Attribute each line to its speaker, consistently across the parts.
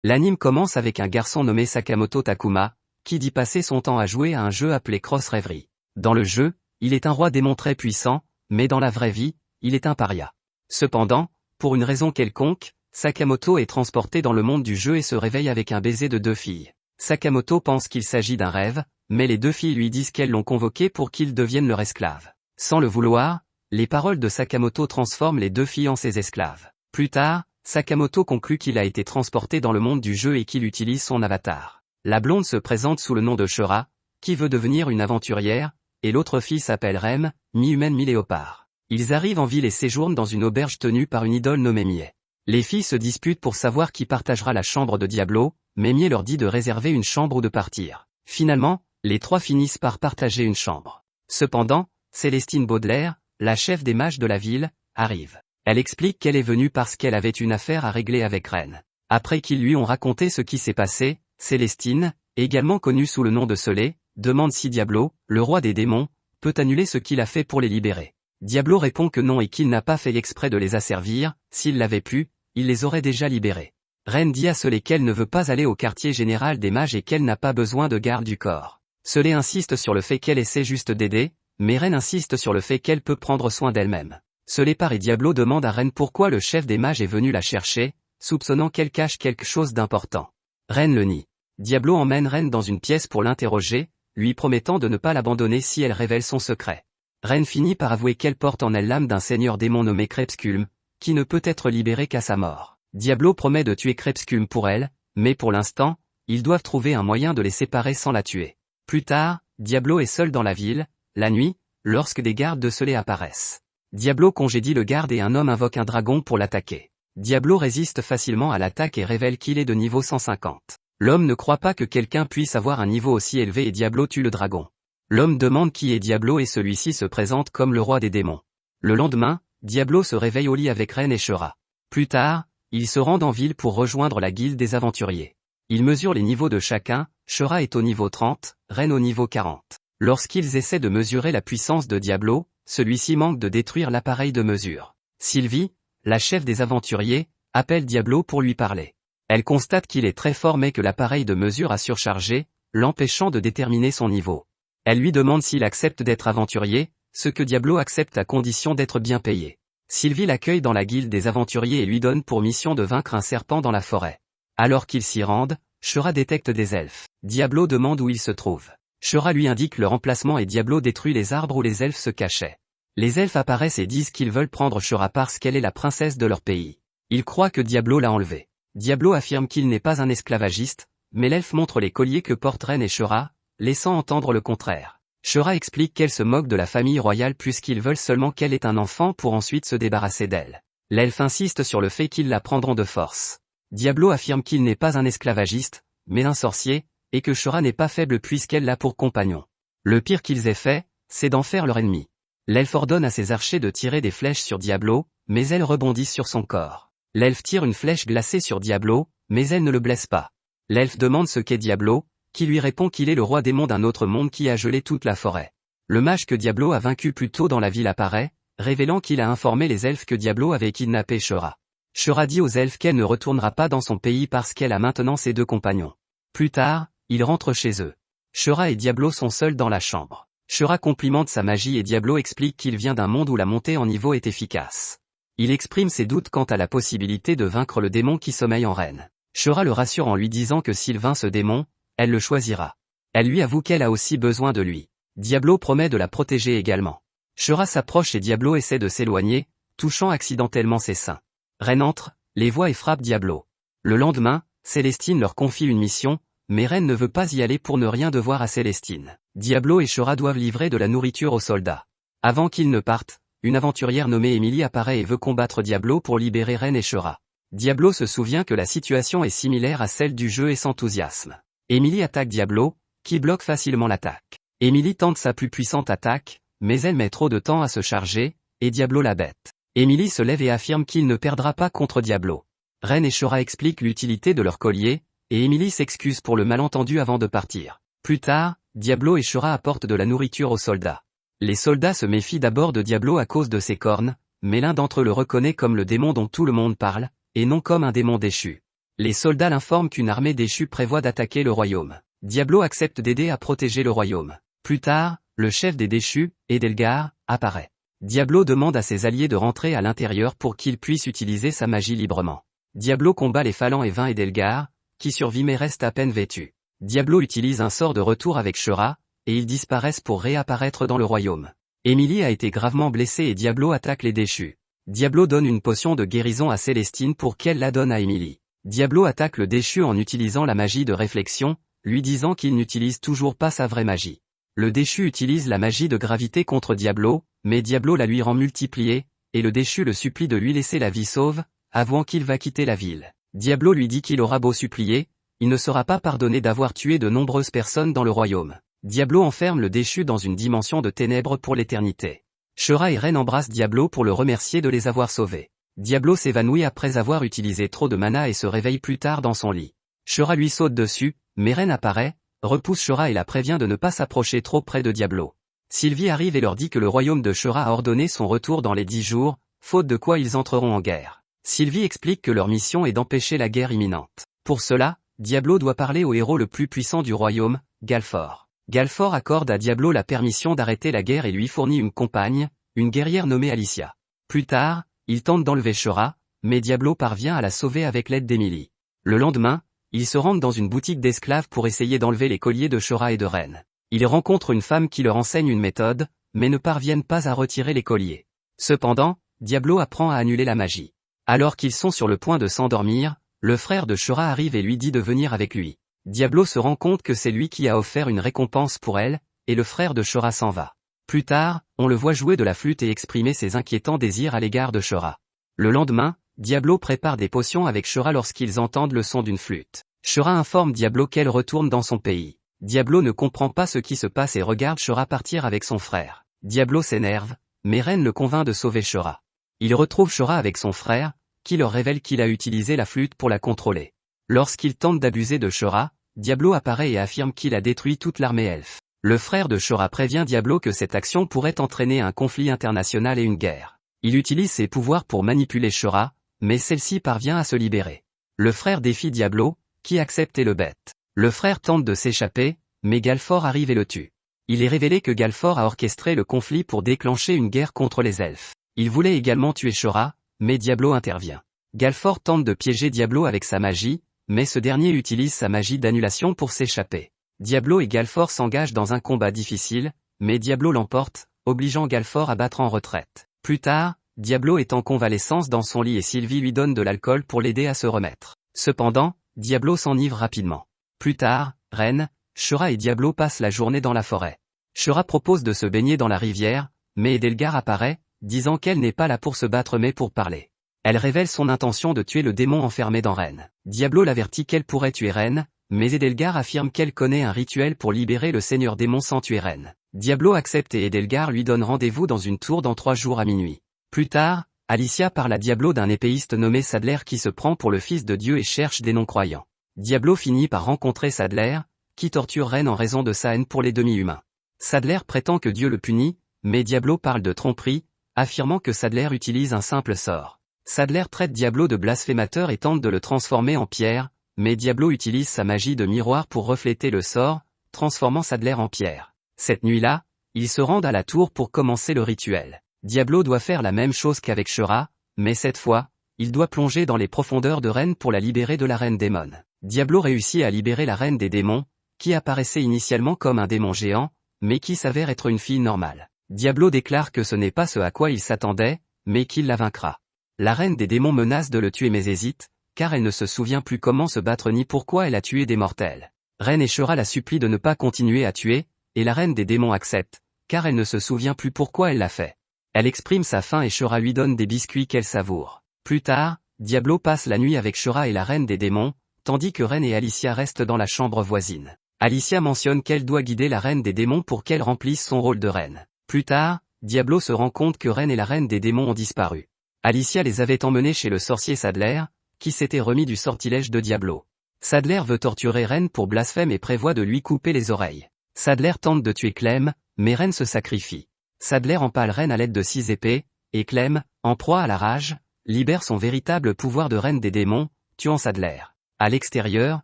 Speaker 1: L'anime commence avec un garçon nommé Sakamoto Takuma, qui dit passer son temps à jouer à un jeu appelé Cross Reverie. Dans le jeu, il est un roi démon très puissant, mais dans la vraie vie, il est un paria. Cependant, pour une raison quelconque, Sakamoto est transporté dans le monde du jeu et se réveille avec un baiser de 2 filles. Sakamoto pense qu'il s'agit d'un rêve, mais les 2 filles lui disent qu'elles l'ont convoqué pour qu'il devienne leur esclave. Sans le vouloir, les paroles de Sakamoto transforment les 2 filles en ses esclaves. Plus tard, Sakamoto conclut qu'il a été transporté dans le monde du jeu et qu'il utilise son avatar. La blonde se présente sous le nom de Shura, qui veut devenir une aventurière, et l'autre fille s'appelle Rem, mi-humaine mi-léopard. Ils arrivent en ville et séjournent dans une auberge tenue par une idole nommée Mie. Les filles se disputent pour savoir qui partagera la chambre de Diablo, mais Mie leur dit de réserver une chambre ou de partir. Finalement, les 3 finissent par partager une chambre. Cependant, Célestine Baudelaire, la chef des mages de la ville, arrive. Elle explique qu'elle est venue parce qu'elle avait une affaire à régler avec Ren. Après qu'ils lui ont raconté ce qui s'est passé, Célestine, également connue sous le nom de Soleil, demande si Diablo, le roi des démons, peut annuler ce qu'il a fait pour les libérer. Diablo répond que non et qu'il n'a pas fait exprès de les asservir, s'il l'avait pu, il les aurait déjà libérés. Ren dit à Soleil qu'elle ne veut pas aller au quartier général des mages et qu'elle n'a pas besoin de garde du corps. Soleil insiste sur le fait qu'elle essaie juste d'aider, mais Ren insiste sur le fait qu'elle peut prendre soin d'elle-même. Soleil part et Diablo demande à Ren pourquoi le chef des mages est venu la chercher, soupçonnant qu'elle cache quelque chose d'important. Ren le nie. Diablo emmène Ren dans une pièce pour l'interroger, lui promettant de ne pas l'abandonner si elle révèle son secret. Ren finit par avouer qu'elle porte en elle l'âme d'un seigneur démon nommé Crepusculum, qui ne peut être libéré qu'à sa mort. Diablo promet de tuer Crepusculum pour elle, mais pour l'instant, ils doivent trouver un moyen de les séparer sans la tuer. Plus tard, Diablo est seul dans la ville, la nuit, lorsque des gardes de Soleil apparaissent. Diablo congédie le garde et un homme invoque un dragon pour l'attaquer. Diablo résiste facilement à l'attaque et révèle qu'il est de niveau 150. L'homme ne croit pas que quelqu'un puisse avoir un niveau aussi élevé et Diablo tue le dragon. L'homme demande qui est Diablo et celui-ci se présente comme le roi des démons. Le lendemain, Diablo se réveille au lit avec Ren et Shura. Plus tard, ils se rendent en ville pour rejoindre la guilde des aventuriers. Ils mesurent les niveaux de chacun, Shura est au niveau 30, Ren au niveau 40. Lorsqu'ils essaient de mesurer la puissance de Diablo, celui-ci manque de détruire l'appareil de mesure. Sylvie, la chef des aventuriers, appelle Diablo pour lui parler. Elle constate qu'il est très fort mais que l'appareil de mesure a surchargé, l'empêchant de déterminer son niveau. Elle lui demande s'il accepte d'être aventurier, ce que Diablo accepte à condition d'être bien payé. Sylvie l'accueille dans la guilde des aventuriers et lui donne pour mission de vaincre un serpent dans la forêt. Alors qu'ils s'y rendent, Shura détecte des elfes. Diablo demande où ils se trouvent. Shura lui indique leur emplacement et Diablo détruit les arbres où les elfes se cachaient. Les elfes apparaissent et disent qu'ils veulent prendre Shura parce qu'elle est la princesse de leur pays. Ils croient que Diablo l'a enlevée. Diablo affirme qu'il n'est pas un esclavagiste, mais l'elfe montre les colliers que portent Ren et Shura, laissant entendre le contraire. Shura explique qu'elle se moque de la famille royale puisqu'ils veulent seulement qu'elle ait un enfant pour ensuite se débarrasser d'elle. L'elfe insiste sur le fait qu'ils la prendront de force. Diablo affirme qu'il n'est pas un esclavagiste, mais un sorcier, et que Shura n'est pas faible puisqu'elle l'a pour compagnon. Le pire qu'ils aient fait, c'est d'en faire leur ennemi. L'elfe ordonne à ses archers de tirer des flèches sur Diablo, mais elles rebondissent sur son corps. L'elfe tire une flèche glacée sur Diablo, mais elle ne le blesse pas. L'elfe demande ce qu'est Diablo, qui lui répond qu'il est le roi démon d'un autre monde qui a gelé toute la forêt. Le mage que Diablo a vaincu plus tôt dans la ville apparaît, révélant qu'il a informé les elfes que Diablo avait kidnappé Shura. Shura dit aux elfes qu'elle ne retournera pas dans son pays parce qu'elle a maintenant ses 2 compagnons. Plus tard, ils rentrent chez eux. Shura et Diablo sont seuls dans la chambre. Shura complimente sa magie et Diablo explique qu'il vient d'un monde où la montée en niveau est efficace. Il exprime ses doutes quant à la possibilité de vaincre le démon qui sommeille en Ren. Shura le rassure en lui disant que s'il vainc ce démon, elle le choisira. Elle lui avoue qu'elle a aussi besoin de lui. Diablo promet de la protéger également. Shura s'approche et Diablo essaie de s'éloigner, touchant accidentellement ses seins. Ren entre, les voit et frappe Diablo. Le lendemain, Célestine leur confie une mission, mais Ren ne veut pas y aller pour ne rien devoir à Célestine. Diablo et Shura doivent livrer de la nourriture aux soldats. Avant qu'ils ne partent, une aventurière nommée Emily apparaît et veut combattre Diablo pour libérer Ren et Shura. Diablo se souvient que la situation est similaire à celle du jeu et s'enthousiasme. Emily attaque Diablo, qui bloque facilement l'attaque. Emily tente sa plus puissante attaque, mais elle met trop de temps à se charger, et Diablo la bête. Emily se lève et affirme qu'il ne perdra pas contre Diablo. Ren et Shura expliquent l'utilité de leur collier, et Emily s'excuse pour le malentendu avant de partir. Plus tard, Diablo et Shura apportent de la nourriture aux soldats. Les soldats se méfient d'abord de Diablo à cause de ses cornes, mais l'un d'entre eux le reconnaît comme le démon dont tout le monde parle, et non comme un démon déchu. Les soldats l'informent qu'une armée déchue prévoit d'attaquer le royaume. Diablo accepte d'aider à protéger le royaume. Plus tard, le chef des déchus, Edelgar, apparaît. Diablo demande à ses alliés de rentrer à l'intérieur pour qu'il puisse utiliser sa magie librement. Diablo combat les Phalans et vainc Edelgar, qui survit mais reste à peine vêtu. Diablo utilise un sort de retour avec Shura, et ils disparaissent pour réapparaître dans le royaume. Emily a été gravement blessée et Diablo attaque les déchus. Diablo donne une potion de guérison à Célestine pour qu'elle la donne à Emily. Diablo attaque le déchu en utilisant la magie de réflexion, lui disant qu'il n'utilise toujours pas sa vraie magie. Le déchu utilise la magie de gravité contre Diablo, mais Diablo la lui rend multipliée, et le déchu le supplie de lui laisser la vie sauve, avouant qu'il va quitter la ville. Diablo lui dit qu'il aura beau supplier, il ne sera pas pardonné d'avoir tué de nombreuses personnes dans le royaume. Diablo enferme le déchu dans une dimension de ténèbres pour l'éternité. Shura et Ren embrassent Diablo pour le remercier de les avoir sauvés. Diablo s'évanouit après avoir utilisé trop de mana et se réveille plus tard dans son lit. Shura lui saute dessus, mais Ren apparaît, repousse Shura et la prévient de ne pas s'approcher trop près de Diablo. Sylvie arrive et leur dit que le royaume de Shura a ordonné son retour dans les 10 jours, faute de quoi ils entreront en guerre. Sylvie explique que leur mission est d'empêcher la guerre imminente. Pour cela, Diablo doit parler au héros le plus puissant du royaume, Galfor. Galfor accorde à Diablo la permission d'arrêter la guerre et lui fournit une compagne, une guerrière nommée Alicia. Plus tard, il tente d'enlever Shura, mais Diablo parvient à la sauver avec l'aide d'Emily. Le lendemain, ils se rendent dans une boutique d'esclaves pour essayer d'enlever les colliers de Shura et de Ren. Ils rencontrent une femme qui leur enseigne une méthode, mais ne parviennent pas à retirer les colliers. Cependant, Diablo apprend à annuler la magie. Alors qu'ils sont sur le point de s'endormir, le frère de Shura arrive et lui dit de venir avec lui. Diablo se rend compte que c'est lui qui a offert une récompense pour elle, et le frère de Shura s'en va. Plus tard, on le voit jouer de la flûte et exprimer ses inquiétants désirs à l'égard de Shura. Le lendemain, Diablo prépare des potions avec Shura lorsqu'ils entendent le son d'une flûte. Shura informe Diablo qu'elle retourne dans son pays. Diablo ne comprend pas ce qui se passe et regarde Shura partir avec son frère. Diablo s'énerve, mais Ren le convainc de sauver Shura. Il retrouve Shura avec son frère, qui leur révèle qu'il a utilisé la flûte pour la contrôler. Lorsqu'il tente d'abuser de Shura, Diablo apparaît et affirme qu'il a détruit toute l'armée elfe. Le frère de Shura prévient Diablo que cette action pourrait entraîner un conflit international et une guerre. Il utilise ses pouvoirs pour manipuler Shura, mais celle-ci parvient à se libérer. Le frère défie Diablo, qui accepte et le bête. Le frère tente de s'échapper, mais Galfor arrive et le tue. Il est révélé que Galfor a orchestré le conflit pour déclencher une guerre contre les elfes. Il voulait également tuer Shura, mais Diablo intervient. Galfor tente de piéger Diablo avec sa magie, mais ce dernier utilise sa magie d'annulation pour s'échapper. Diablo et Galfor s'engagent dans un combat difficile, mais Diablo l'emporte, obligeant Galfor à battre en retraite. Plus tard, Diablo est en convalescence dans son lit et Sylvie lui donne de l'alcool pour l'aider à se remettre. Cependant, Diablo s'enivre rapidement. Plus tard, Ren, Shura et Diablo passent la journée dans la forêt. Shura propose de se baigner dans la rivière, mais Edelgar apparaît, disant qu'elle n'est pas là pour se battre mais pour parler. Elle révèle son intention de tuer le démon enfermé dans Ren. Diablo l'avertit qu'elle pourrait tuer Ren, mais Edelgar affirme qu'elle connaît un rituel pour libérer le seigneur démon sans tuer Ren. Diablo accepte et Edelgar lui donne rendez-vous dans une tour dans 3 jours à minuit. Plus tard, Alicia parle à Diablo d'un épéiste nommé Sadler qui se prend pour le fils de Dieu et cherche des non-croyants. Diablo finit par rencontrer Sadler, qui torture Ren en raison de sa haine pour les demi-humains. Sadler prétend que Dieu le punit, mais Diablo parle de tromperie, affirmant que Sadler utilise un simple sort. Sadler traite Diablo de blasphémateur et tente de le transformer en pierre, mais Diablo utilise sa magie de miroir pour refléter le sort, transformant Sadler en pierre. Cette nuit-là, ils se rendent à la tour pour commencer le rituel. Diablo doit faire la même chose qu'avec Shura, mais cette fois, il doit plonger dans les profondeurs de Ren pour la libérer de la reine démon. Diablo réussit à libérer la reine des démons, qui apparaissait initialement comme un démon géant, mais qui s'avère être une fille normale. Diablo déclare que ce n'est pas ce à quoi il s'attendait, mais qu'il la vaincra. La reine des démons menace de le tuer mais hésite, car elle ne se souvient plus comment se battre ni pourquoi elle a tué des mortels. Ren et Shura la supplient de ne pas continuer à tuer, et la reine des démons accepte, car elle ne se souvient plus pourquoi elle l'a fait. Elle exprime sa faim et Shura lui donne des biscuits qu'elle savoure. Plus tard, Diablo passe la nuit avec Shura et la reine des démons, tandis que Ren et Alicia restent dans la chambre voisine. Alicia mentionne qu'elle doit guider la reine des démons pour qu'elle remplisse son rôle de reine. Plus tard, Diablo se rend compte que Ren et la reine des démons ont disparu. Alicia les avait emmenés chez le sorcier Sadler, qui s'était remis du sortilège de Diablo. Sadler veut torturer Ren pour blasphème et prévoit de lui couper les oreilles. Sadler tente de tuer Clem, mais Ren se sacrifie. Sadler empale Ren à l'aide de 6 épées, et Clem, en proie à la rage, libère son véritable pouvoir de reine des démons, tuant Sadler. À l'extérieur,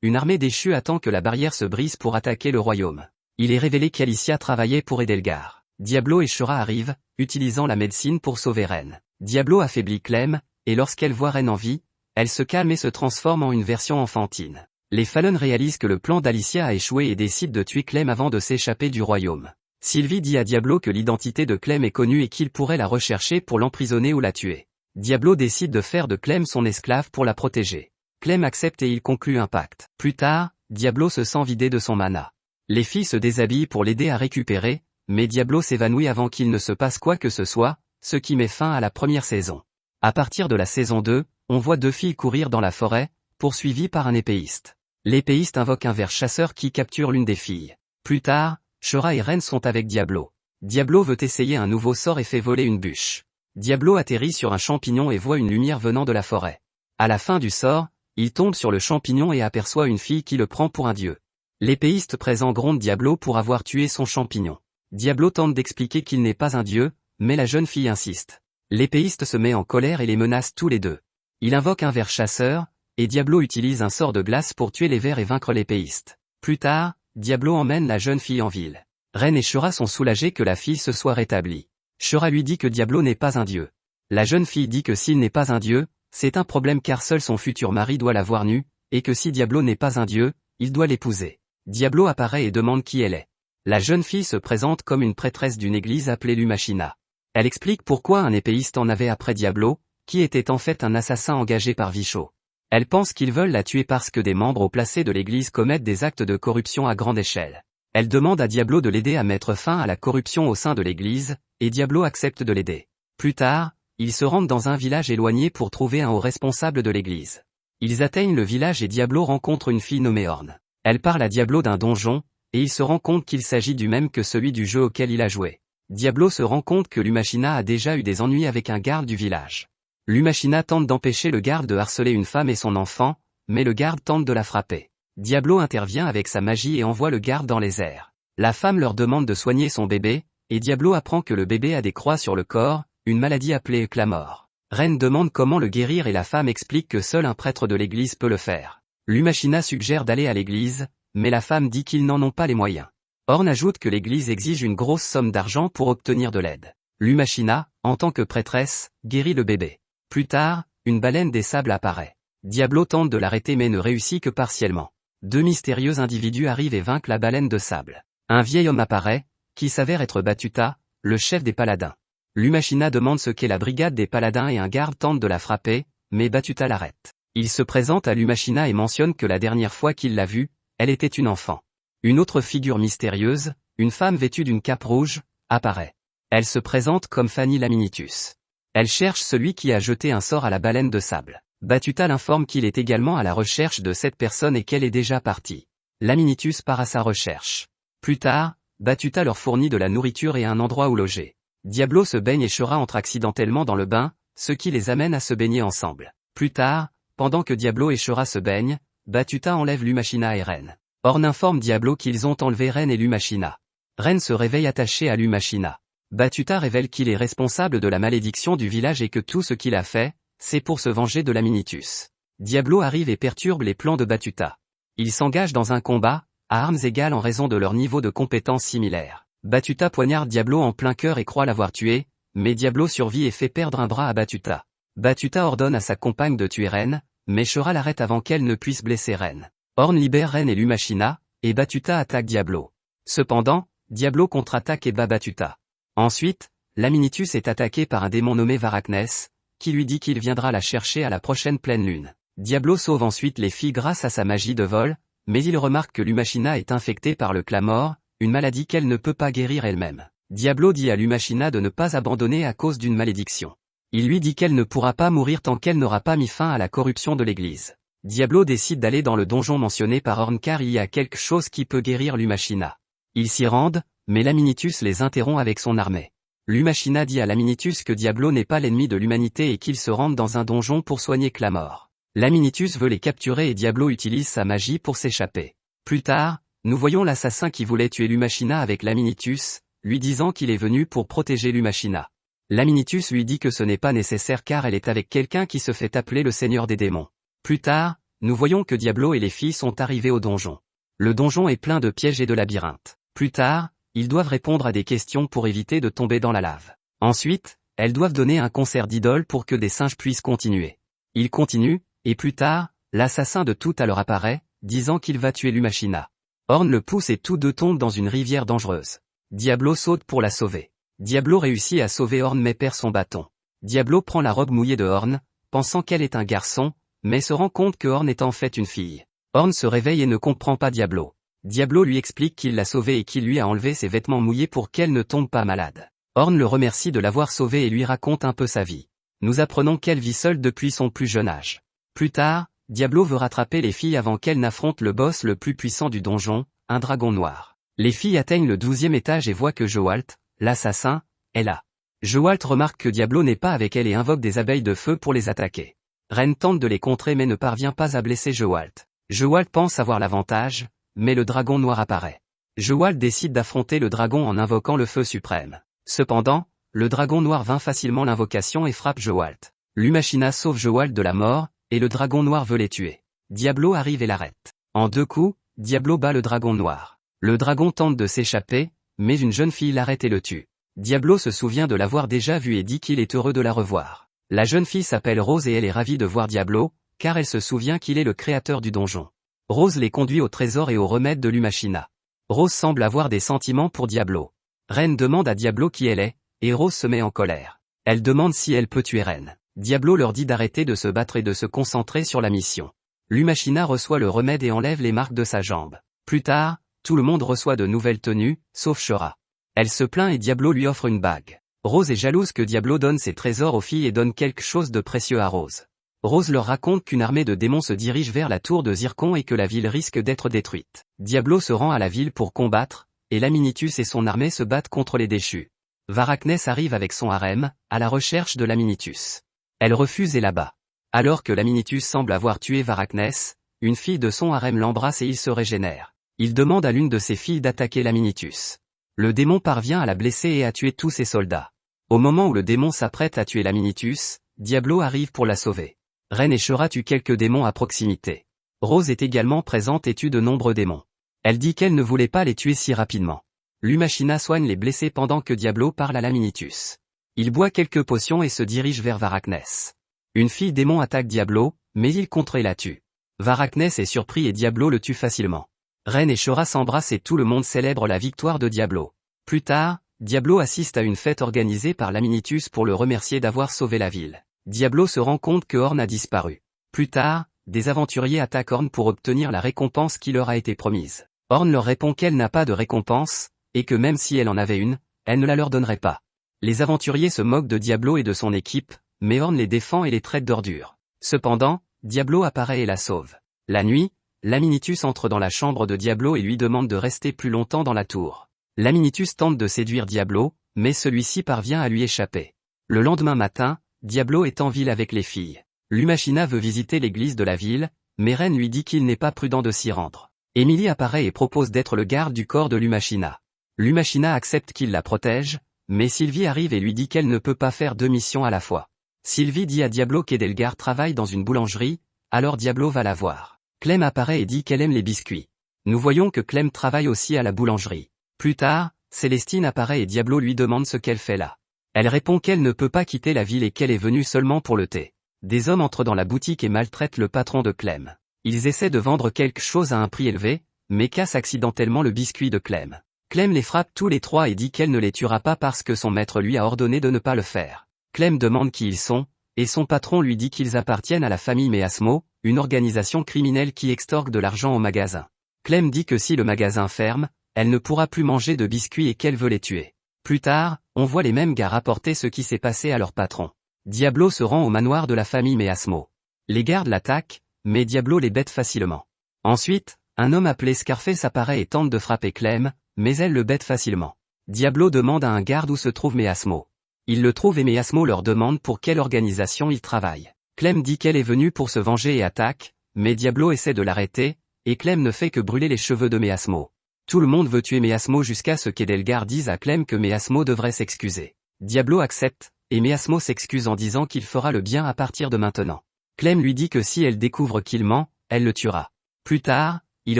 Speaker 1: une armée déchue attend que la barrière se brise pour attaquer le royaume. Il est révélé qu'Alicia travaillait pour Edelgar. Diablo et Shura arrivent, utilisant la médecine pour sauver Ren. Diablo affaiblit Clem, et lorsqu'elle voit Ren en vie, elle se calme et se transforme en une version enfantine. Les Fallen réalisent que le plan d'Alicia a échoué et décident de tuer Clem avant de s'échapper du royaume. Sylvie dit à Diablo que l'identité de Clem est connue et qu'il pourrait la rechercher pour l'emprisonner ou la tuer. Diablo décide de faire de Clem son esclave pour la protéger. Clem accepte et il conclut un pacte. Plus tard, Diablo se sent vidé de son mana. Les filles se déshabillent pour l'aider à récupérer, mais Diablo s'évanouit avant qu'il ne se passe quoi que ce soit, ce qui met fin à la première saison. À partir de la saison 2, on voit 2 filles courir dans la forêt, poursuivies par un épéiste. L'épéiste invoque un ver chasseur qui capture l'une des filles. Plus tard, Shura et Ren sont avec Diablo. Diablo veut essayer un nouveau sort et fait voler une bûche. Diablo atterrit sur un champignon et voit une lumière venant de la forêt. À la fin du sort, il tombe sur le champignon et aperçoit une fille qui le prend pour un dieu. L'épéiste présent gronde Diablo pour avoir tué son champignon. Diablo tente d'expliquer qu'il n'est pas un dieu, mais la jeune fille insiste. L'épéiste se met en colère et les menace tous les deux. Il invoque un ver chasseur, et Diablo utilise un sort de glace pour tuer les vers et vaincre l'épéiste. Plus tard, Diablo emmène la jeune fille en ville. Ren et Shura sont soulagés que la fille se soit rétablie. Shura lui dit que Diablo n'est pas un dieu. La jeune fille dit que s'il n'est pas un dieu, c'est un problème car seul son futur mari doit la voir nue, et que si Diablo n'est pas un dieu, il doit l'épouser. Diablo apparaît et demande qui elle est. La jeune fille se présente comme une prêtresse d'une église appelée Lumachina. Elle explique pourquoi un épéiste en avait après Diablo, qui était en fait un assassin engagé par Vichot. Elle pense qu'ils veulent la tuer parce que des membres haut placés de l'église commettent des actes de corruption à grande échelle. Elle demande à Diablo de l'aider à mettre fin à la corruption au sein de l'église, et Diablo accepte de l'aider. Plus tard, ils se rendent dans un village éloigné pour trouver un haut responsable de l'église. Ils atteignent le village et Diablo rencontre une fille nommée Orne. Elle parle à Diablo d'un donjon, et il se rend compte qu'il s'agit du même que celui du jeu auquel il a joué. Diablo se rend compte que Lumachina a déjà eu des ennuis avec un garde du village. Lumachina tente d'empêcher le garde de harceler une femme et son enfant, mais le garde tente de la frapper. Diablo intervient avec sa magie et envoie le garde dans les airs. La femme leur demande de soigner son bébé, et Diablo apprend que le bébé a des croix sur le corps, une maladie appelée Clamor. Ren demande comment le guérir et la femme explique que seul un prêtre de l'église peut le faire. Lumachina suggère d'aller à l'église, mais la femme dit qu'ils n'en ont pas les moyens. Orne ajoute que l'église exige une grosse somme d'argent pour obtenir de l'aide. Lumachina, en tant que prêtresse, guérit le bébé. Plus tard, une baleine des sables apparaît. Diablo tente de l'arrêter mais ne réussit que partiellement. 2 mystérieux individus arrivent et vainquent la baleine de sable. Un vieil homme apparaît, qui s'avère être Batuta, le chef des paladins. Lumachina demande ce qu'est la brigade des paladins et un garde tente de la frapper, mais Batuta l'arrête. Il se présente à Lumachina et mentionne que la dernière fois qu'il l'a vue, elle était une enfant. Une autre figure mystérieuse, une femme vêtue d'une cape rouge, apparaît. Elle se présente comme Fanny Laminitus. Elle cherche celui qui a jeté un sort à la baleine de sable. Batuta l'informe qu'il est également à la recherche de cette personne et qu'elle est déjà partie. Laminitus part à sa recherche. Plus tard, Batuta leur fournit de la nourriture et un endroit où loger. Diablo se baigne et Shura entre accidentellement dans le bain, ce qui les amène à se baigner ensemble. Plus tard, pendant que Diablo et Shura se baignent, Batuta enlève Lumachina et Ren. Orne informe Diablo qu'ils ont enlevé Ren et Lumachina. Ren se réveille attaché à Lumachina. Batuta révèle qu'il est responsable de la malédiction du village et que tout ce qu'il a fait, c'est pour se venger de Laminitus. Diablo arrive et perturbe les plans de Batuta. Ils s'engagent dans un combat, à armes égales en raison de leur niveau de compétences similaires. Batuta poignarde Diablo en plein cœur et croit l'avoir tué, mais Diablo survit et fait perdre un bras à Batuta. Batuta ordonne à sa compagne de tuer Ren, mais Shura l'arrête avant qu'elle ne puisse blesser Ren. Orne libère Ren et Lumachina, et Batuta attaque Diablo. Cependant, Diablo contre-attaque et bat Batuta. Ensuite, Laminitus est attaqué par un démon nommé Varaknes, qui lui dit qu'il viendra la chercher à la prochaine pleine lune. Diablo sauve ensuite les filles grâce à sa magie de vol, mais il remarque que Lumachina est infectée par le Clamor, une maladie qu'elle ne peut pas guérir elle-même. Diablo dit à Lumachina de ne pas abandonner à cause d'une malédiction. Il lui dit qu'elle ne pourra pas mourir tant qu'elle n'aura pas mis fin à la corruption de l'église. Diablo décide d'aller dans le donjon mentionné par Orne car il y a quelque chose qui peut guérir Lumachina. Ils s'y rendent, mais Laminitus les interrompt avec son armée. Lumachina dit à Laminitus que Diablo n'est pas l'ennemi de l'humanité et qu'ils se rendent dans un donjon pour soigner Clamor. Laminitus veut les capturer et Diablo utilise sa magie pour s'échapper. Plus tard, nous voyons l'assassin qui voulait tuer Lumachina avec Laminitus, lui disant qu'il est venu pour protéger Lumachina. Laminitus lui dit que ce n'est pas nécessaire car elle est avec quelqu'un qui se fait appeler le Seigneur des démons. Plus tard, nous voyons que Diablo et les filles sont arrivés au donjon. Le donjon est plein de pièges et de labyrinthes. Plus tard, ils doivent répondre à des questions pour éviter de tomber dans la lave. Ensuite, elles doivent donner un concert d'idoles pour que des singes puissent continuer. Ils continuent, et plus tard, l'assassin de tout à l'heure apparaît, disant qu'il va tuer Lumachina. Orn le pousse et tous deux tombent dans une rivière dangereuse. Diablo saute pour la sauver. Diablo réussit à sauver Orn mais perd son bâton. Diablo prend la robe mouillée de Orn, pensant qu'elle est un garçon, mais se rend compte que Orn est en fait une fille. Orn se réveille et ne comprend pas Diablo. Diablo lui explique qu'il l'a sauvée et qu'il lui a enlevé ses vêtements mouillés pour qu'elle ne tombe pas malade. Orn le remercie de l'avoir sauvée et lui raconte un peu sa vie. Nous apprenons qu'elle vit seule depuis son plus jeune âge. Plus tard, Diablo veut rattraper les filles avant qu'elles n'affrontent le boss le plus puissant du donjon, un dragon noir. Les filles atteignent le 12e étage et voient que Jewalt, l'assassin, est là. Jewalt remarque que Diablo n'est pas avec elle et invoque des abeilles de feu pour les attaquer. Ren tente de les contrer mais ne parvient pas à blesser Jewalt. Jewalt pense avoir l'avantage, mais le dragon noir apparaît. Jewalt décide d'affronter le dragon en invoquant le feu suprême. Cependant, le dragon noir vainc facilement l'invocation et frappe Jewalt. Lumachina sauve Jewalt de la mort, et le dragon noir veut les tuer. Diablo arrive et l'arrête. En 2 coups, Diablo bat le dragon noir. Le dragon tente de s'échapper, mais une jeune fille l'arrête et le tue. Diablo se souvient de l'avoir déjà vue et dit qu'il est heureux de la revoir. La jeune fille s'appelle Rose et elle est ravie de voir Diablo, car elle se souvient qu'il est le créateur du donjon. Rose les conduit au trésor et au remède de Lumachina. Rose semble avoir des sentiments pour Diablo. Ren demande à Diablo qui elle est, et Rose se met en colère. Elle demande si elle peut tuer Ren. Diablo leur dit d'arrêter de se battre et de se concentrer sur la mission. Lumachina reçoit le remède et enlève les marques de sa jambe. Plus tard, tout le monde reçoit de nouvelles tenues, sauf Shura. Elle se plaint et Diablo lui offre une bague. Rose est jalouse que Diablo donne ses trésors aux filles et donne quelque chose de précieux à Rose. Rose leur raconte qu'une armée de démons se dirige vers la tour de Zircon et que la ville risque d'être détruite. Diablo se rend à la ville pour combattre, et Laminitus et son armée se battent contre les déchus. Varakness arrive avec son harem, à la recherche de Laminitus. Elle refuse et l'abat. Alors que Laminitus semble avoir tué Varakness, une fille de son harem l'embrasse et il se régénère. Il demande à l'une de ses filles d'attaquer Laminitus. Le démon parvient à la blesser et à tuer tous ses soldats. Au moment où le démon s'apprête à tuer Laminitus, Diablo arrive pour la sauver. Ren et Shura tuent quelques démons à proximité. Rose est également présente et tue de nombreux démons. Elle dit qu'elle ne voulait pas les tuer si rapidement. Lumachina soigne les blessés pendant que Diablo parle à Laminitus. Il boit quelques potions et se dirige vers Varakness. Une fille démon attaque Diablo, mais il contre et la tue. Varakness est surpris et Diablo le tue facilement. Ren et Shura s'embrassent et tout le monde célèbre la victoire de Diablo. Plus tard, Diablo assiste à une fête organisée par Laminitus pour le remercier d'avoir sauvé la ville. Diablo se rend compte que Orn a disparu. Plus tard, des aventuriers attaquent Orn pour obtenir la récompense qui leur a été promise. Orn leur répond qu'elle n'a pas de récompense, et que même si elle en avait une, elle ne la leur donnerait pas. Les aventuriers se moquent de Diablo et de son équipe, mais Orn les défend et les traite d'ordures. Cependant, Diablo apparaît et la sauve. La nuit, Laminitus entre dans la chambre de Diablo et lui demande de rester plus longtemps dans la tour. Laminitus tente de séduire Diablo, mais celui-ci parvient à lui échapper. Le lendemain matin, Diablo est en ville avec les filles. Lumachina veut visiter l'église de la ville, mais Ren lui dit qu'il n'est pas prudent de s'y rendre. Emily apparaît et propose d'être le garde du corps de Lumachina. Lumachina accepte qu'il la protège, mais Sylvie arrive et lui dit qu'elle ne peut pas faire 2 missions à la fois. Sylvie dit à Diablo qu'Edelgard travaille dans une boulangerie, alors Diablo va la voir. Clem apparaît et dit qu'elle aime les biscuits. Nous voyons que Clem travaille aussi à la boulangerie. Plus tard, Célestine apparaît et Diablo lui demande ce qu'elle fait là. Elle répond qu'elle ne peut pas quitter la ville et qu'elle est venue seulement pour le thé. Des hommes entrent dans la boutique et maltraitent le patron de Clem. Ils essaient de vendre quelque chose à un prix élevé, mais cassent accidentellement le biscuit de Clem. Clem les frappe tous les 3 et dit qu'elle ne les tuera pas parce que son maître lui a ordonné de ne pas le faire. Clem demande qui ils sont, et son patron lui dit qu'ils appartiennent à la famille Méasmo, une organisation criminelle qui extorque de l'argent au magasin. Clem dit que si le magasin ferme, elle ne pourra plus manger de biscuits et qu'elle veut les tuer. Plus tard, on voit les mêmes gars rapporter ce qui s'est passé à leur patron. Diablo se rend au manoir de la famille Méasmo. Les gardes l'attaquent, mais Diablo les bête facilement. Ensuite, un homme appelé Scarface apparaît et tente de frapper Clem, mais elle le bête facilement. Diablo demande à un garde où se trouve Méasmo. Il le trouve et Méasmo leur demande pour quelle organisation il travaille. Clem dit qu'elle est venue pour se venger et attaque, mais Diablo essaie de l'arrêter, et Clem ne fait que brûler les cheveux de Méasmo. Tout le monde veut tuer Méasmo jusqu'à ce qu'Edelgard dise à Clem que Méasmo devrait s'excuser. Diablo accepte, et Méasmo s'excuse en disant qu'il fera le bien à partir de maintenant. Clem lui dit que si elle découvre qu'il ment, elle le tuera. Plus tard, il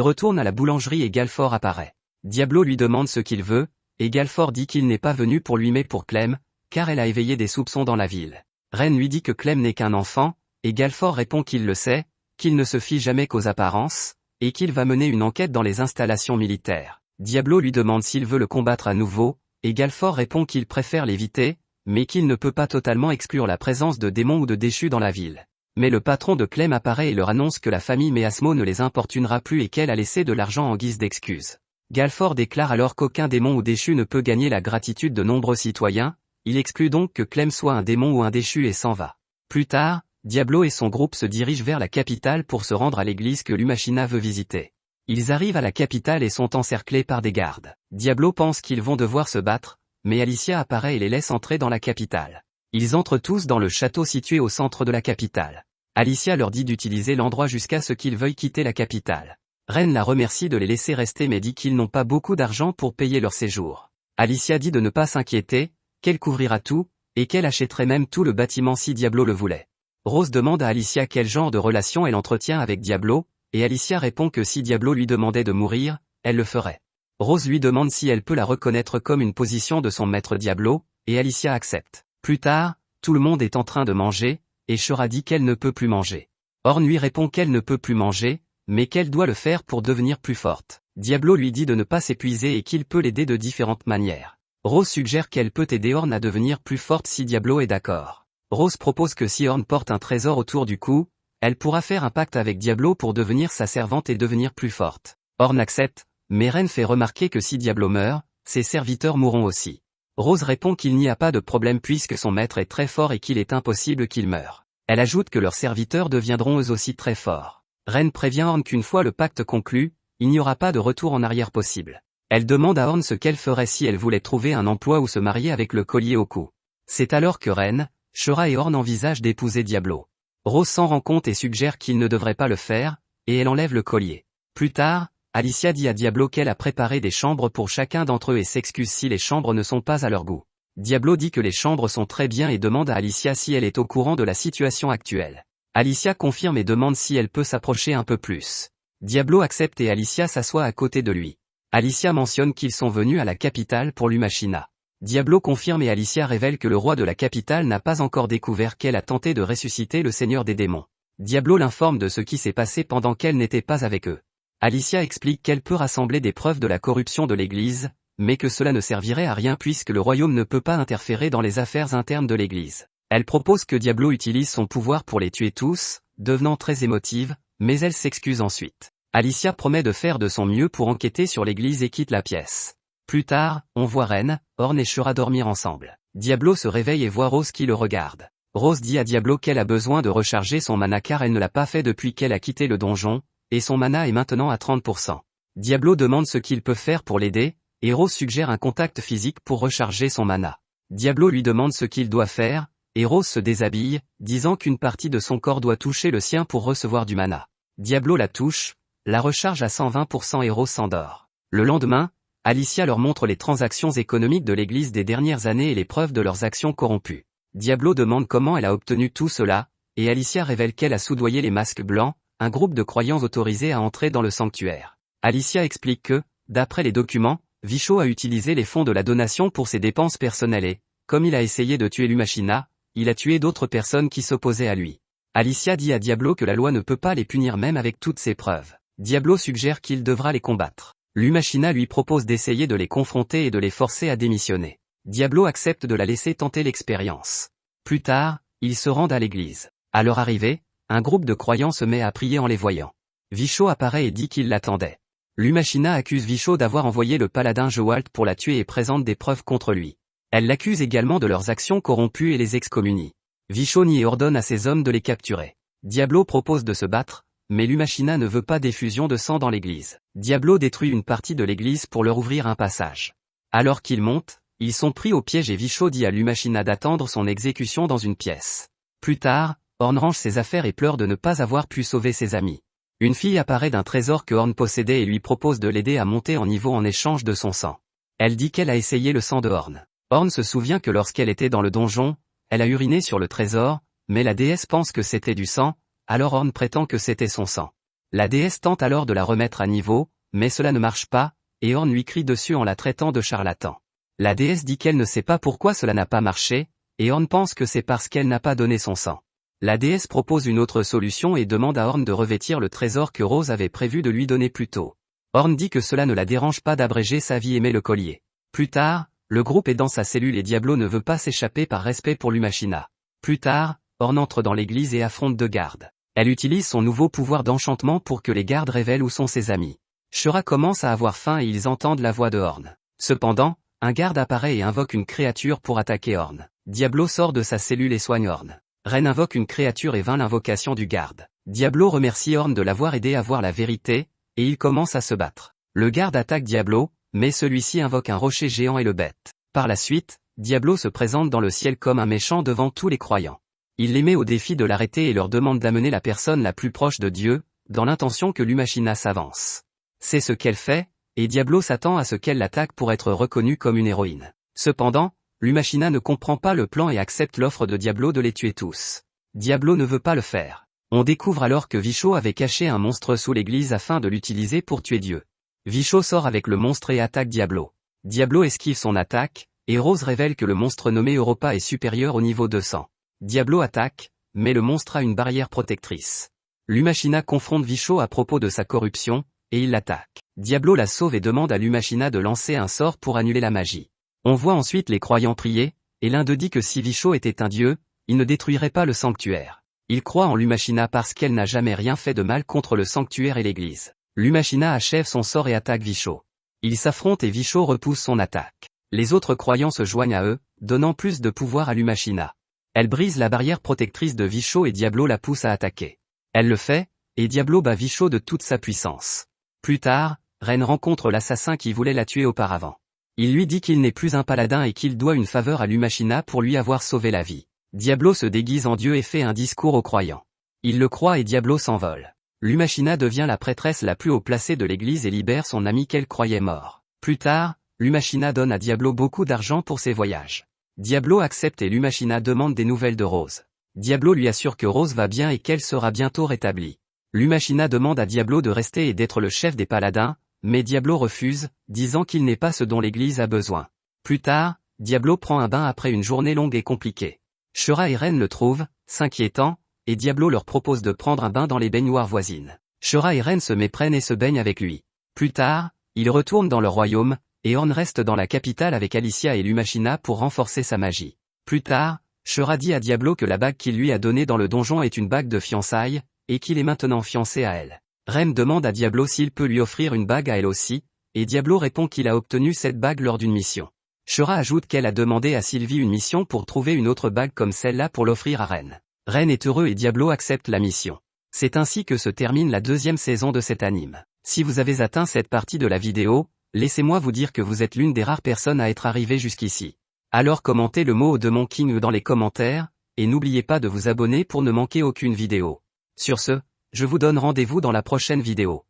Speaker 1: retourne à la boulangerie et Galfort apparaît. Diablo lui demande ce qu'il veut, et Galfort dit qu'il n'est pas venu pour lui mais pour Clem, car elle a éveillé des soupçons dans la ville. Ren lui dit que Clem n'est qu'un enfant, et Galfort répond qu'il le sait, qu'il ne se fie jamais qu'aux apparences, et qu'il va mener une enquête dans les installations militaires. Diablo lui demande s'il veut le combattre à nouveau, et Galfort répond qu'il préfère l'éviter, mais qu'il ne peut pas totalement exclure la présence de démons ou de déchus dans la ville. Mais le patron de Clem apparaît et leur annonce que la famille Méasmo ne les importunera plus et qu'elle a laissé de l'argent en guise d'excuse. Galfort déclare alors qu'aucun démon ou déchu ne peut gagner la gratitude de nombreux citoyens, il exclut donc que Clem soit un démon ou un déchu et s'en va. Plus tard, Diablo et son groupe se dirigent vers la capitale pour se rendre à l'église que Lumachina veut visiter. Ils arrivent à la capitale et sont encerclés par des gardes. Diablo pense qu'ils vont devoir se battre, mais Alicia apparaît et les laisse entrer dans la capitale. Ils entrent tous dans le château situé au centre de la capitale. Alicia leur dit d'utiliser l'endroit jusqu'à ce qu'ils veuillent quitter la capitale. Ren la remercie de les laisser rester mais dit qu'ils n'ont pas beaucoup d'argent pour payer leur séjour. Alicia dit de ne pas s'inquiéter, qu'elle couvrira tout, et qu'elle achèterait même tout le bâtiment si Diablo le voulait. Rose demande à Alicia quel genre de relation elle entretient avec Diablo, et Alicia répond que si Diablo lui demandait de mourir, elle le ferait. Rose lui demande si elle peut la reconnaître comme une position de son maître Diablo, et Alicia accepte. Plus tard, tout le monde est en train de manger, et Shura dit qu'elle ne peut plus manger. Orn lui répond qu'elle ne peut plus manger, mais qu'elle doit le faire pour devenir plus forte. Diablo lui dit de ne pas s'épuiser et qu'il peut l'aider de différentes manières. Rose suggère qu'elle peut aider Orn à devenir plus forte si Diablo est d'accord. Rose propose que si Orn porte un trésor autour du cou, elle pourra faire un pacte avec Diablo pour devenir sa servante et devenir plus forte. Orn accepte, mais Ren fait remarquer que si Diablo meurt, ses serviteurs mourront aussi. Rose répond qu'il n'y a pas de problème puisque son maître est très fort et qu'il est impossible qu'il meure. Elle ajoute que leurs serviteurs deviendront eux aussi très forts. Ren prévient Orn qu'une fois le pacte conclu, il n'y aura pas de retour en arrière possible. Elle demande à Orn ce qu'elle ferait si elle voulait trouver un emploi ou se marier avec le collier au cou. C'est alors que Ren, Shura et Orn envisagent d'épouser Diablo. Rose s'en rend compte et suggère qu'il ne devrait pas le faire, et elle enlève le collier. Plus tard, Alicia dit à Diablo qu'elle a préparé des chambres pour chacun d'entre eux et s'excuse si les chambres ne sont pas à leur goût. Diablo dit que les chambres sont très bien et demande à Alicia si elle est au courant de la situation actuelle. Alicia confirme et demande si elle peut s'approcher un peu plus. Diablo accepte et Alicia s'assoit à côté de lui. Alicia mentionne qu'ils sont venus à la capitale pour Lumachina. Diablo confirme et Alicia révèle que le roi de la capitale n'a pas encore découvert qu'elle a tenté de ressusciter le seigneur des démons. Diablo l'informe de ce qui s'est passé pendant qu'elle n'était pas avec eux. Alicia explique qu'elle peut rassembler des preuves de la corruption de l'église, mais que cela ne servirait à rien puisque le royaume ne peut pas interférer dans les affaires internes de l'église. Elle propose que Diablo utilise son pouvoir pour les tuer tous, devenant très émotive, mais elle s'excuse ensuite. Alicia promet de faire de son mieux pour enquêter sur l'église et quitte la pièce. Plus tard, on voit Ren, Orn et Shura dormir ensemble. Diablo se réveille et voit Rose qui le regarde. Rose dit à Diablo qu'elle a besoin de recharger son mana car elle ne l'a pas fait depuis qu'elle a quitté le donjon, et son mana est maintenant à 30%. Diablo demande ce qu'il peut faire pour l'aider, et Rose suggère un contact physique pour recharger son mana. Diablo lui demande ce qu'il doit faire, et Rose se déshabille, disant qu'une partie de son corps doit toucher le sien pour recevoir du mana. Diablo la touche, la recharge à 120% et Rose s'endort. Le lendemain, Alicia leur montre les transactions économiques de l'église des dernières années et les preuves de leurs actions corrompues. Diablo demande comment elle a obtenu tout cela, et Alicia révèle qu'elle a soudoyé les masques blancs, un groupe de croyants autorisés à entrer dans le sanctuaire. Alicia explique que, d'après les documents, Vichot a utilisé les fonds de la donation pour ses dépenses personnelles et, comme il a essayé de tuer Lumachina, il a tué d'autres personnes qui s'opposaient à lui. Alicia dit à Diablo que la loi ne peut pas les punir même avec toutes ces preuves. Diablo suggère qu'il devra les combattre. Lumachina lui propose d'essayer de les confronter et de les forcer à démissionner. Diablo accepte de la laisser tenter l'expérience. Plus tard, ils se rendent à l'église. À leur arrivée, un groupe de croyants se met à prier en les voyant. Vichot apparaît et dit qu'il l'attendait. Lumachina accuse Vichot d'avoir envoyé le paladin Jewalt pour la tuer et présente des preuves contre lui. Elle l'accuse également de leurs actions corrompues et les excommunie. Vichot nie et ordonne à ses hommes de les capturer. Diablo propose de se battre, mais Lumachina ne veut pas d'effusion de sang dans l'église. Diablo détruit une partie de l'église pour leur ouvrir un passage. Alors qu'ils montent, ils sont pris au piège et Vichot dit à Lumachina d'attendre son exécution dans une pièce. Plus tard, Orn range ses affaires et pleure de ne pas avoir pu sauver ses amis. Une fille apparaît d'un trésor que Orn possédait et lui propose de l'aider à monter en niveau en échange de son sang. Elle dit qu'elle a essayé le sang de Orn. Orn se souvient que lorsqu'elle était dans le donjon, elle a uriné sur le trésor, mais la déesse pense que c'était du sang, alors Orn prétend que c'était son sang. La déesse tente alors de la remettre à niveau, mais cela ne marche pas, et Orne lui crie dessus en la traitant de charlatan. La déesse dit qu'elle ne sait pas pourquoi cela n'a pas marché, et Orne pense que c'est parce qu'elle n'a pas donné son sang. La déesse propose une autre solution et demande à Orne de revêtir le trésor que Rose avait prévu de lui donner plus tôt. Orne dit que cela ne la dérange pas d'abréger sa vie et met le collier. Plus tard, le groupe est dans sa cellule et Diablo ne veut pas s'échapper par respect pour Lumachina. Plus tard, Orne entre dans l'église et affronte 2 gardes. Elle utilise son nouveau pouvoir d'enchantement pour que les gardes révèlent où sont ses amis. Shura commence à avoir faim et ils entendent la voix de Orne. Cependant, un garde apparaît et invoque une créature pour attaquer Orne. Diablo sort de sa cellule et soigne Orne. Ren invoque une créature et vainc l'invocation du garde. Diablo remercie Orne de l'avoir aidé à voir la vérité, et il commence à se battre. Le garde attaque Diablo, mais celui-ci invoque un rocher géant et le bête. Par la suite, Diablo se présente dans le ciel comme un méchant devant tous les croyants. Il les met au défi de l'arrêter et leur demande d'amener la personne la plus proche de Dieu, dans l'intention que Lumachina s'avance. C'est ce qu'elle fait, et Diablo s'attend à ce qu'elle l'attaque pour être reconnue comme une héroïne. Cependant, Lumachina ne comprend pas le plan et accepte l'offre de Diablo de les tuer tous. Diablo ne veut pas le faire. On découvre alors que Vicho avait caché un monstre sous l'église afin de l'utiliser pour tuer Dieu. Vicho sort avec le monstre et attaque Diablo. Diablo esquive son attaque, et Rose révèle que le monstre nommé Europa est supérieur au niveau 200. Diablo attaque, mais le monstre a une barrière protectrice. Lumachina confronte Vicho à propos de sa corruption, et il l'attaque. Diablo la sauve et demande à Lumachina de lancer un sort pour annuler la magie. On voit ensuite les croyants prier, et l'un d'eux dit que si Vicho était un dieu, il ne détruirait pas le sanctuaire. Il croit en Lumachina parce qu'elle n'a jamais rien fait de mal contre le sanctuaire et l'église. Lumachina achève son sort et attaque Vicho. Ils s'affrontent et Vicho repousse son attaque. Les autres croyants se joignent à eux, donnant plus de pouvoir à Lumachina. Elle brise la barrière protectrice de Vicho et Diablo la pousse à attaquer. Elle le fait, et Diablo bat Vicho de toute sa puissance. Plus tard, Ren rencontre l'assassin qui voulait la tuer auparavant. Il lui dit qu'il n'est plus un paladin et qu'il doit une faveur à Lumachina pour lui avoir sauvé la vie. Diablo se déguise en dieu et fait un discours aux croyants. Il le croit et Diablo s'envole. Lumachina devient la prêtresse la plus haut placée de l'église et libère son ami qu'elle croyait mort. Plus tard, Lumachina donne à Diablo beaucoup d'argent pour ses voyages. Diablo accepte et Lumachina demande des nouvelles de Rose. Diablo lui assure que Rose va bien et qu'elle sera bientôt rétablie. Lumachina demande à Diablo de rester et d'être le chef des paladins, mais Diablo refuse, disant qu'il n'est pas ce dont l'église a besoin. Plus tard, Diablo prend un bain après une journée longue et compliquée. Shura et Ren le trouvent, s'inquiétant, et Diablo leur propose de prendre un bain dans les baignoires voisines. Shura et Ren se méprennent et se baignent avec lui. Plus tard, ils retournent dans leur royaume, et Orne reste dans la capitale avec Alicia et Lumachina pour renforcer sa magie. Plus tard, Shura dit à Diablo que la bague qu'il lui a donnée dans le donjon est une bague de fiançailles, et qu'il est maintenant fiancé à elle. Ren demande à Diablo s'il peut lui offrir une bague à elle aussi, et Diablo répond qu'il a obtenu cette bague lors d'une mission. Shura ajoute qu'elle a demandé à Sylvie une mission pour trouver une autre bague comme celle-là pour l'offrir à Ren. Ren est heureux et Diablo accepte la mission. C'est ainsi que se termine la 2e saison de cet anime. Si vous avez atteint cette partie de la vidéo, laissez-moi vous dire que vous êtes l'une des rares personnes à être arrivé jusqu'ici. Alors commentez le mot Demon King dans les commentaires, et n'oubliez pas de vous abonner pour ne manquer aucune vidéo. Sur ce, je vous donne rendez-vous dans la prochaine vidéo.